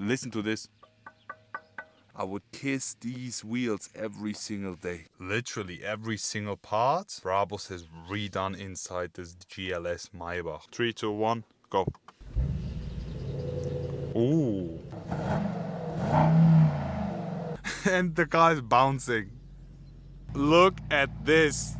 Listen to this. I would kiss these wheels every single day. Literally every single part Brabus has redone inside this GLS Maybach. 3, 2, 1, go. Ooh. And the car is bouncing. Look at this.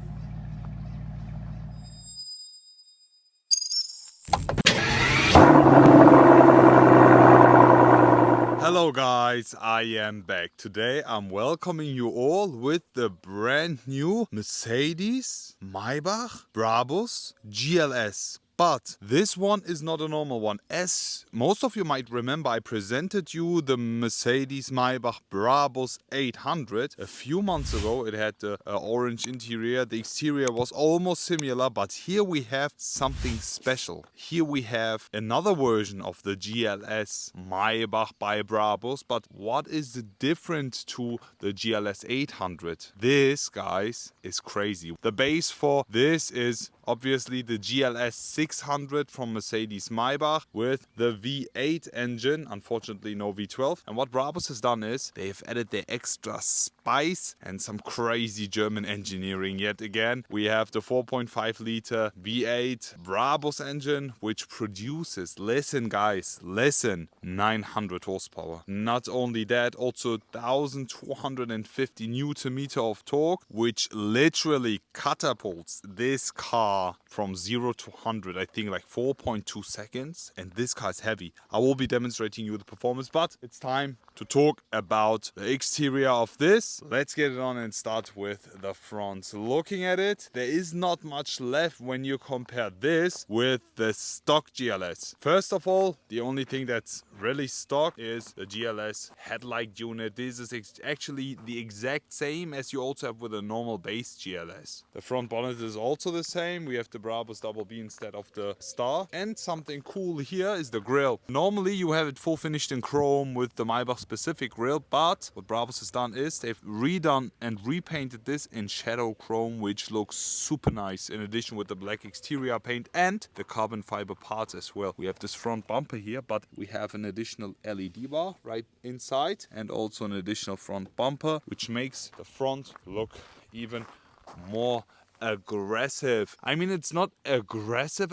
Hello guys, I am back. Today I'm welcoming you all with the brand new Mercedes-Maybach Brabus GLS. But this one is not a normal one. As most of you might remember, I presented you the Mercedes-Maybach Brabus 800 a few months ago. It had the orange interior. The exterior was almost similar, but here we have something special. Here we have another version of the GLS Maybach by Brabus. But what is the difference to the GLS 800? This, guys, is crazy. The base for this is obviously the GLS 600 from Mercedes-Maybach with the V8 engine, unfortunately no V12. And what Brabus has done is they've added their extra spice and some crazy German engineering yet again. We have the 4.5 liter V8 Brabus engine, which produces, listen guys, listen, 900 horsepower. Not only that, also 1250 Newton meter of torque, which literally catapults this car from 0 to 100, I think like 4.2 seconds. And this car is heavy. I will be demonstrating you the performance, but it's time to talk about the exterior of this. Let's get it on and start with the front. Looking at it, there is not much left when you compare this with the stock GLS. First of all, the only thing that's really stock is the GLS headlight unit. This is actually the exact same as you also have with a normal base GLS. The front bonnet is also the same. We have the Brabus double B instead of the star. And something cool here is the grille. Normally you have it full finished in chrome with the Maybach specific grille, but what Brabus has done is they've redone and repainted this in shadow chrome, which looks super nice, in addition with the black exterior paint and the carbon fiber parts as well. We have this front bumper here, but we have an additional LED bar right inside and also an additional front bumper, which makes the front look even more aggressive. I mean, it's not aggressive,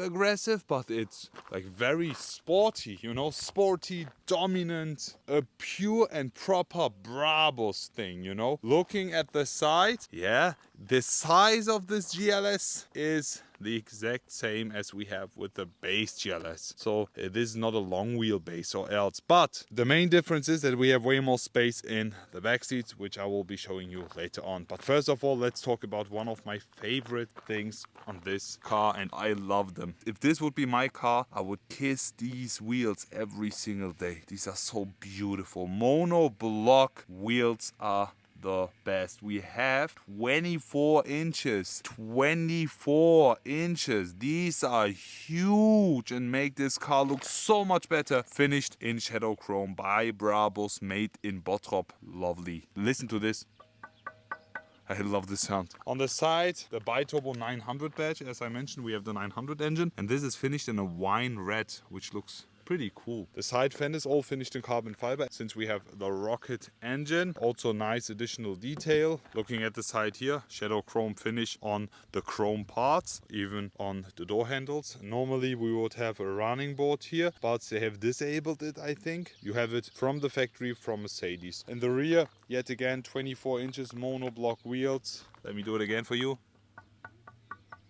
but it's like very sporty, you know, sporty, dominant, a pure and proper Brabus thing, you know. Looking at the side, yeah, the size of this GLS is the exact same as we have with the base GLS. So this is not a long wheelbase or else. But the main difference is that we have way more space in the back seats, which I will be showing you later on. But first of all, let's talk about one of my favorite things on this car, and I love them. If this would be my car, I would kiss these wheels every single day. These are so beautiful. Mono block wheels are the best. We have 24 inches. 24 inches. These are huge and make this car look so much better. Finished in shadow chrome by Brabus, made in Bottrop. Lovely. Listen to this. I love the sound. On the side, the Biturbo 900 badge. As I mentioned, we have the 900 engine, and this is finished in a wine red, which looks pretty cool. The side fenders all finished in carbon fiber since we have the Rocket engine. Also nice additional detail. Looking at the side here, shadow chrome finish on the chrome parts, even on the door handles. Normally we would have a running board here, but they have disabled it, I think. You have it from the factory from Mercedes. In the rear, yet again, 24 inches monoblock wheels. Let me do it again for you.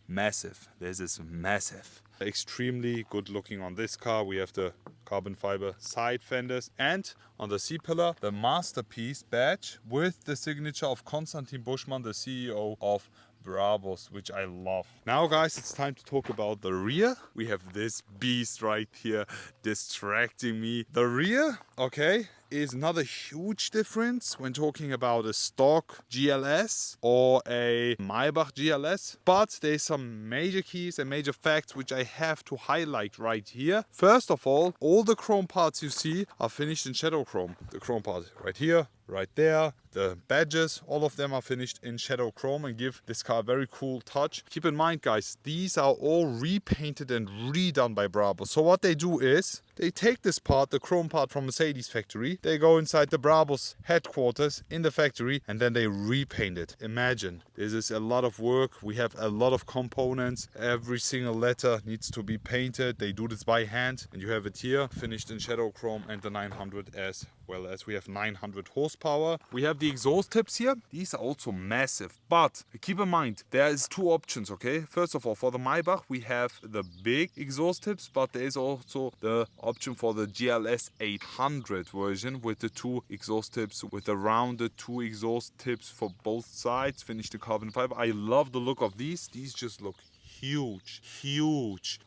Massive. This is massive. Extremely good looking on this car. We have the carbon fiber side fenders, and on the C-pillar, the masterpiece badge with the signature of Konstantin Buschmann, the CEO of Brabus, which I love. Now guys, it's time to talk about the rear. We have this beast right here distracting me. The rear, okay, is not a huge difference when talking about a stock GLS or a Maybach GLS, but there's some major keys and major facts which I have to highlight right here. First of all the chrome parts you see are finished in shadow chrome. The chrome part right here, right there, the badges, all of them are finished in shadow chrome and give this car a very cool touch. Keep in mind guys, these are all repainted and redone by Brabus. So what they do is They take this part, the chrome part from Mercedes factory, they go inside the Brabus headquarters in the factory, and then they repaint it. Imagine, this is a lot of work. We have a lot of components. Every single letter needs to be painted. They do this by hand, and you have it here, finished in shadow chrome, and the 900 as well as we have 900 horsepower. We have the exhaust tips here. These are also massive, but keep in mind, there is two options, okay? First of all, for the Maybach, we have the big exhaust tips, but there is also the option for the GLS900 version with the two exhaust tips, with the rounded two exhaust tips for both sides, finished in carbon fiber. I love the look of these. These just look huge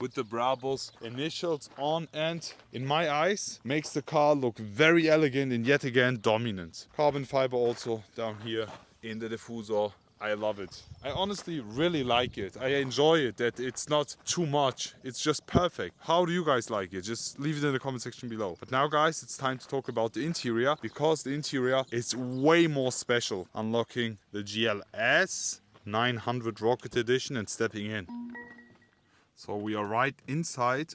with the Brabus initials on, and in my eyes makes the car look very elegant and yet again dominant. Carbon fiber also down here in the diffusor. I love it. I honestly really like it. I enjoy it, that it's not too much. It's just perfect. How do you guys like it? Just leave it in the comment section below. But now guys, it's time to talk about the interior, because the interior is way more special. Unlocking the GLS900 Rocket Edition and stepping in. So we are right inside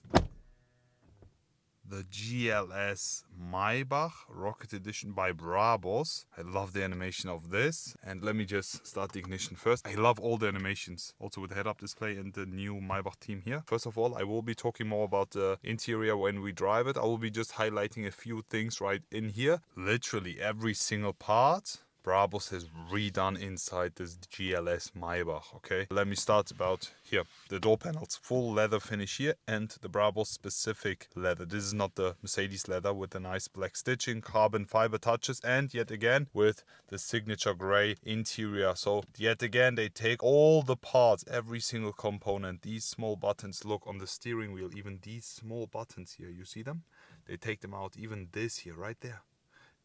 the GLS Maybach Rocket Edition by Brabus. I love the animation of this. And let me just start the ignition first. I love all the animations, also with the head-up display and the new Maybach team here. First of all, I will be talking more about the interior when we drive it. I will be just highlighting a few things right in here. Literally every single part Brabus has redone inside this GLS Maybach, okay? Let me start about here. The door panels, full leather finish here, and the Brabus specific leather. This is not the Mercedes leather, with the nice black stitching, carbon fiber touches, and yet again with the signature gray interior. So yet again they take all the parts, every single component. These small buttons, look on the steering wheel, even these small buttons here, you see them? They take them out, even this here, right there.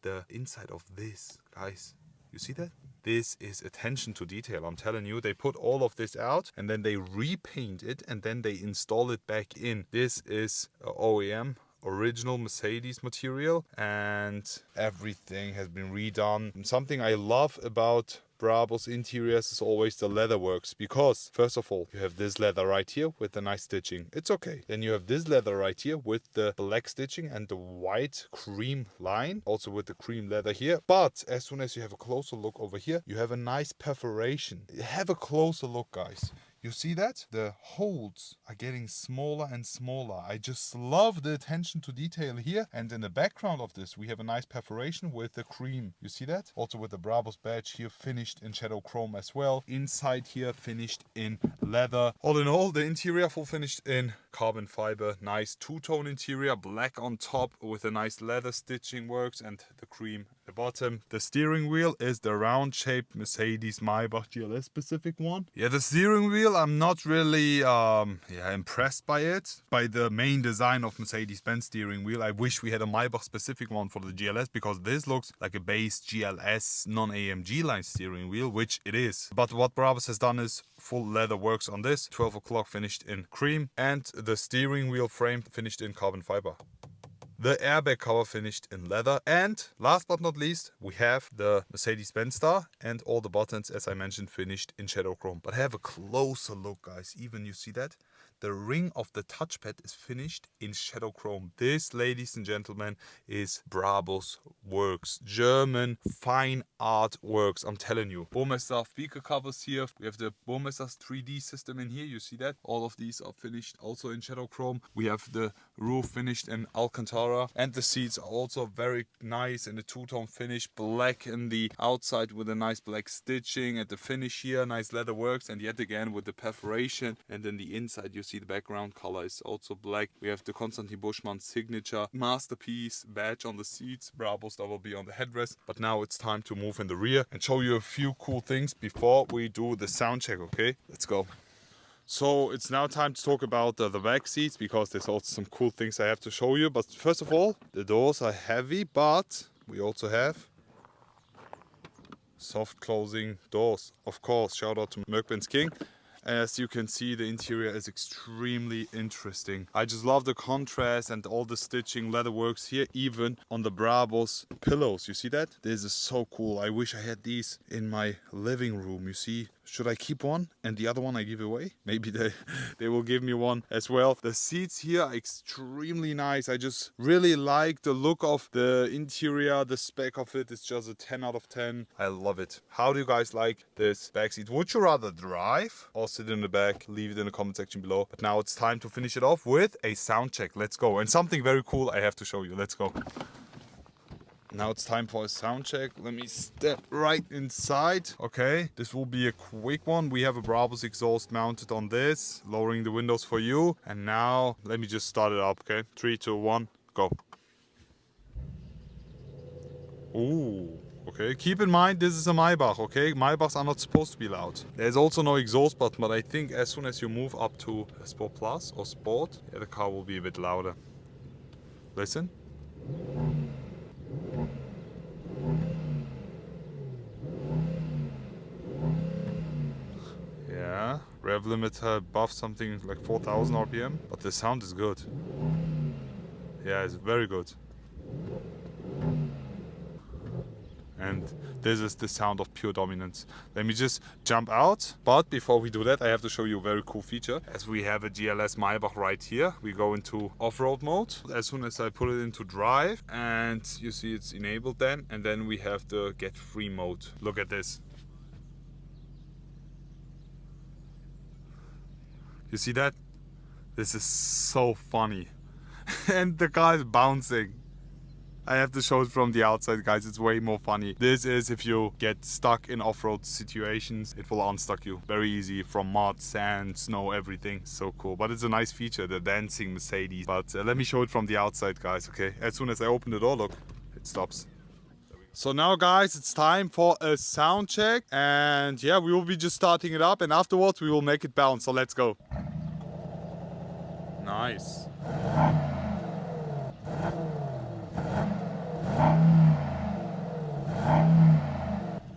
The inside of this, guys. You see that? This is attention to detail. I'm telling you, they put all of this out and then they repaint it and then they install it back in. This is OEM, original Mercedes material, and everything has been redone. And something I love about Brabus interiors is always the leather works, because first of all you have this leather right here with the nice stitching, it's okay. Then you have this leather right here with the black stitching and the white cream line, also with the cream leather here. But as soon as you have a closer look over here, you have a nice perforation. Have a closer look, guys. You see that? The holes are getting smaller and smaller. I just love the attention to detail here. And in the background of this, we have a nice perforation with the cream. You see that? Also with the Brabus badge here, finished in shadow chrome as well. Inside here, finished in leather. All in all, the interior full finished in carbon fiber. Nice two-tone interior, black on top with a nice leather stitching works, and the cream at the bottom. The steering wheel is the round-shaped Mercedes-Maybach GLS specific one. Yeah, the steering wheel, I'm not really impressed by it, by the main design of Mercedes-Benz steering wheel. I wish we had a Maybach specific one for the GLS, because this looks like a base GLS non-AMG line steering wheel, which it is. But what Brabus has done is full leather works on this, 12 o'clock finished in cream, and the steering wheel frame finished in carbon fiber. The airbag cover finished in leather, and last but not least, we have the Mercedes-Benz star and all the buttons, as I mentioned, finished in shadow chrome. But have a closer look, guys. Even you see that? The ring of the touchpad is finished in shadow chrome. This, ladies and gentlemen, is Brabus works. German fine art works, I'm telling you. Burmester speaker covers here. We have the Burmester's 3D system in here. You see that? All of these are finished also in shadow chrome. We have the roof finished in Alcantara, and the seats are also very nice in a two-tone finish. Black in the outside with a nice black stitching, and the finish here, nice leather works, and yet again with the perforation. And then the inside, you see the background color is also black. We have the Konstantin Buschmann signature masterpiece badge on the seats. Brabus that will be on the headrest. But now it's time to move in the rear and show you a few cool things before we do the sound check, okay? Let's go. So it's now time to talk about the back seats, because there's also some cool things I have to show you. But first of all, the doors are heavy, but we also have soft closing doors. Of course, shout out to Merc-Benz King. As you can see, the interior is extremely interesting. I just love the contrast and all the stitching, leather works here, even on the Brabus pillows. You see that? This is so cool. I wish I had these in my living room. You see, Should I keep one and the other one I give away? Maybe they will give me one as well. The seats here are extremely nice. I just really like the look of the interior. The spec of it is just a 10 out of 10. I love it. How do you guys like this back seat? Would you rather drive or sit in the back? Leave it in the comment section below. But now it's time to finish it off with a sound check. Let's go. And something very cool I have to show you. Let's go. Now it's time for a sound check. Let me step right inside. Okay, this will be a quick one. We have a Brabus exhaust mounted on this, lowering the windows for you. And now let me just start it up, okay? 3, 2, 1, go. Ooh, okay. Keep in mind, this is a Maybach, okay? Maybachs are not supposed to be loud. There's also no exhaust button, but I think as soon as you move up to Sport Plus or Sport, yeah, the car will be a bit louder. Listen. Yeah, rev limiter above something like 4000 RPM, but the sound is good. Yeah, it's very good. And this is the sound of pure dominance. Let me just jump out. But before we do that, I have to show you a very cool feature. As we have a GLS Maybach right here, we go into off-road mode. As soon as I put it into drive, and you see it's enabled then. And then we have the get free mode. Look at this. You see that? This is so funny. And the car is bouncing. I have to show it from the outside, guys. It's way more funny. This is if you get stuck in off-road situations, it will unstuck you. Very easy from mud, sand, snow, everything. So cool. But it's a nice feature, the dancing Mercedes. But let me show it from the outside, guys, okay? As soon as I open the door, look, it stops. So now, guys, it's time for a sound check. And yeah, we will be just starting it up. And afterwards, we will make it bounce. So let's go. Nice.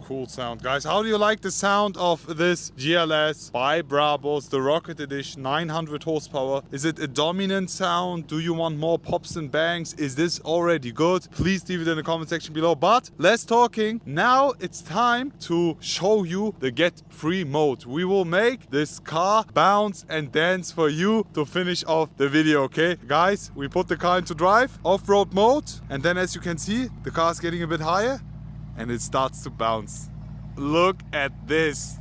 Cool sound, guys. How do you like the sound of this GLS by Brabus, the Rocket Edition, 900 horsepower? Is it a dominant sound? Do you want more pops and bangs? Is this already good? Please leave it in the comment section below. But less talking. Now it's time to show you the get free mode. We will make this car bounce and dance for you to finish off the video, okay? Guys, we put the car into drive, off-road mode, and then as you can see, the car is getting a bit higher. And it starts to bounce. Look at this.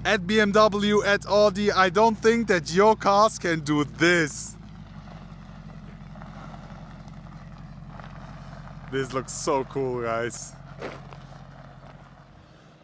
At BMW, at Audi, I don't think that your cars can do this. This looks so cool, guys.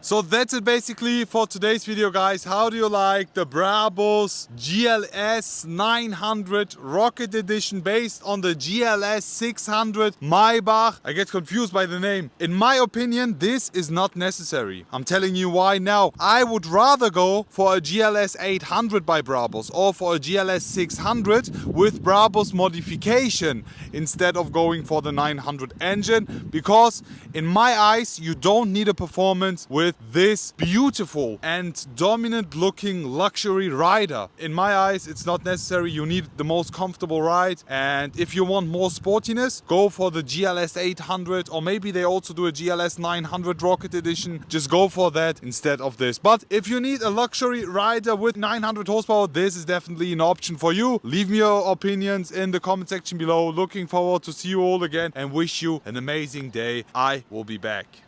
So that's it basically for today's video, guys. How do you like the Brabus GLS900 Rocket Edition based on the GLS600 Maybach? I get confused by the name. In my opinion, this is not necessary. I'm telling you why now. I would rather go for a GLS800 by Brabus or for a GLS600 with Brabus modification instead of going for the 900 engine, because in my eyes, you don't need a performance with this beautiful and dominant looking luxury rider. In my eyes, it's not necessary. You need the most comfortable ride, and if you want more sportiness, go for the GLS800, or maybe they also do a GLS900 Rocket Edition. Just go for that instead of this. But if you need a luxury rider with 900 horsepower, this is definitely an option for you. Leave me your opinions in the comment section below. Looking forward to see you all again and wish you an amazing day. I will be back.